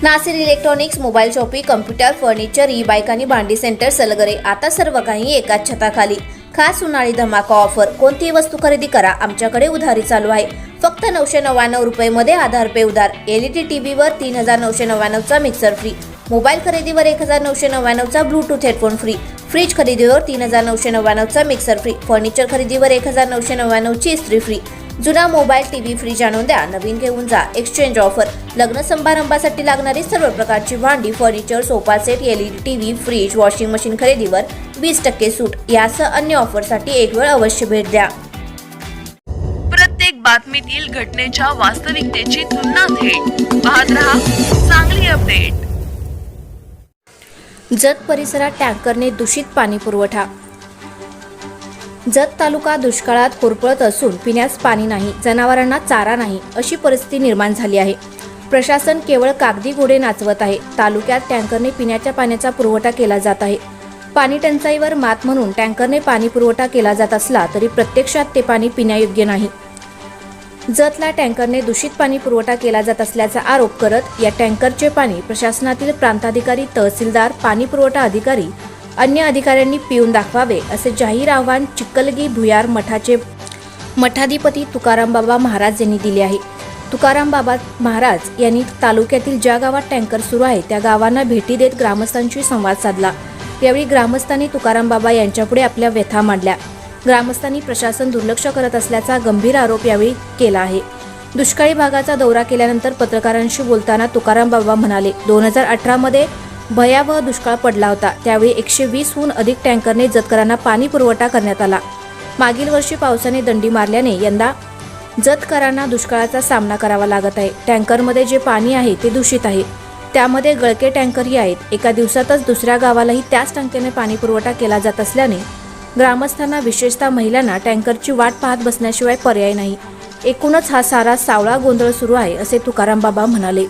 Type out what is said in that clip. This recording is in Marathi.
Nasir electronics, mobile shoppe, computer, furniture, e bike आणि भांडी सेंटर सलगरे, आता सर्व काही एकाच छताखाली. खास उन्हाळी धमाका ऑफर. कोणतीही वस्तू खरेदी करा, आमच्याकडे उधारी चालू आहे. फक्त 999 रुपये आधार पे उधार. एलईडी टीव्हीवर 3999 चा मिक्सर फ्री. मोबाईल खरेदीवर 1999 चा ब्लूटूथ हेडफोन फ्री. फ्रीज खरेदीवर 3999 चा मिक्सर फ्री. फर्निचर खरेदीवर 1999 ची इस्त्री फ्री. जुना मोबाईल, टीव्ही, फ्रीज आणून द्या, नवीन घेऊन जा. Exchange offer. लग्न समारंभासाठी लागणारी सर्व प्रकारची भांडी, furniture, sofa set, LED TV, fridge, washing machine खरेदीवर 20% सूट. यासह अन्य ऑफरसाठी एक वेळ अवश्य भेट द्या. प्रत्येक बातमीतील घटनेच्या वास्तविकतेची तुलना थेट पाहत रहा चांगली अपडेट. जत परिसरात टँकरने दूषित पाणी पुरवठा. जत तालुका दुष्काळात होरपळत असून पिण्यास पाणी नाही, जनावरांना चारा नाही, अशी परिस्थिती निर्माण झाली आहे. प्रशासन केवळ कागदी घोडे नाचवत आहे. तालुक्यात टँकरने पिण्याच्या पाण्याचा पुरवठा केला जात आहे. पाणी टंचाईवर मात म्हणून टँकरने पाणी पुरवठा केला जात असला तरी प्रत्यक्षात ते पाणी पिण्यायोग्य नाही. जतला टँकरने दूषित पाणी पुरवठा केला जात असल्याचा आरोप करत या टँकरचे पाणी प्रशासनातील प्रांताधिकारी, तहसीलदार, पाणी पुरवठा अधिकारी, अन्य अधिकाऱ्यांनी पिऊन दाखवावे, असे जाहीर आव्हान चिक्कलगी भुयार मठाचे मठाधिपती तुकाराम बाबा महाराज यांनी दिले आहे. तुकाराम बाबा महाराज यांनी तालुक्यातील ज्या गावात टँकर सुरू आहे त्या गावांना भेटी देत ग्रामस्थांशी संवाद साधला. यावेळी ग्रामस्थांनी तुकाराम बाबा यांच्यापुढे आपल्या व्यथा मांडल्या. ग्रामस्थांनी प्रशासन दुर्लक्ष करत असल्याचा गंभीर आरोप यावेळी केला आहे. दुष्काळी भागाचा दौरा केल्यानंतर पत्रकारांशी बोलताना तुकाराम बाबा म्हणाले, 2018 मध्ये भयावह दुष्काळ पडला होता. त्यावेळी 120हून अधिक टँकरने जतकरांना पाणी पुरवठा करण्यात आला. मागील वर्षी पावसाने दंडी मारल्याने यंदा जतकरांना दुष्काळाचा सामना करावा लागत आहे. टँकरमध्ये जे पाणी आहे ते दूषित आहे. त्यामध्ये गळके टँकरही आहेत. एका दिवसातच दुसऱ्या गावालाही त्याच टँकरने पाणी पुरवठा केला जात असल्याने ग्रामस्थांना, विशेषतः महिलांना टँकरची वाट पाहत बसण्याशिवाय पर्याय नाही. एकूणच हा सारा सावळा गोंधळ सुरू आहे, असे तुकाराम बाबा म्हणाले.